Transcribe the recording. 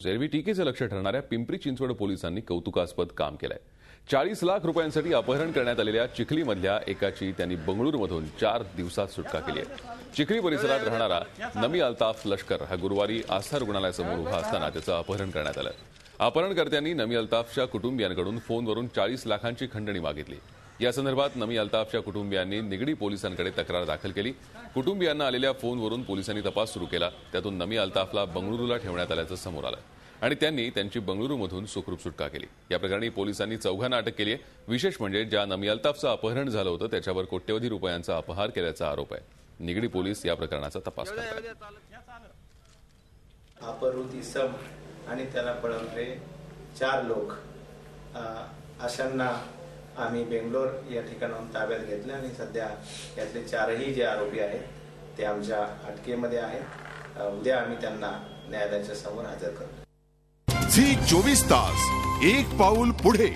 एरवी टीकेचं लक्ष ठरणाऱ्या पिंपरी चिंचवड पोलिसांनी कौतुकास्पद काम केलंय। 40 लाख रुपयांसाठी अपहरण करण्यात आलेल्या चिखलीमधल्या एकाची त्यांनी बंगळुरूमधून 4 दिवसात सुटका केली आहे। चिखली परिसरात राहणारा नमी अल्ताफ लष्कर हा गुरुवारी आस्था रुग्णालयासमोर उभा असताना त्याचं अपहरण करण्यात आलं। अपहरणकर्त्यांनी नमी अल्ताफच्या कुटुंबियांकडून फोनवरून 40 लाखांची खंडणी मागितली। या संदर्भात नमी अल्ताफच्या कुटुंबियांनी निगडी पोलिसांकडे तक्रार दाखल केली। कुटुंबियांना आलेल्या फोनवरून पोलिसांनी तपास सुरू केला। त्यातून नमी अल्ताफला बंगळुरूला ठेवण्यात आल्याचं समोर आलं आणि त्यांनी त्यांची बंगळुरूमधून सुखरूप सुटका केली। या प्रकरणी पोलिसांनी 4 जणांना अटक केली आहे। विशेष म्हणजे ज्या नमी अल्ताफचं अपहरण झालं होतं त्याच्यावर कोट्यवधी रुपयांचा अपहार केल्याचा आरोप आहे। निगडी पोलीस या प्रकरणाचा तपास करत आहेत। अपहृत इसम आणि त्याला पळवणारे 4 लोक अशांना आम्ही बेंगलोर या ठिकाणाहून ताब्यात घेतले आणि सध्या यातले 4ही जे आरोपी आहेत ते आमच्या अटकेमध्ये आहेत। उद्या आम्ही त्यांना न्यायालयाच्या समोर हजर करू। झी 24 तास एक पाऊल पुढे।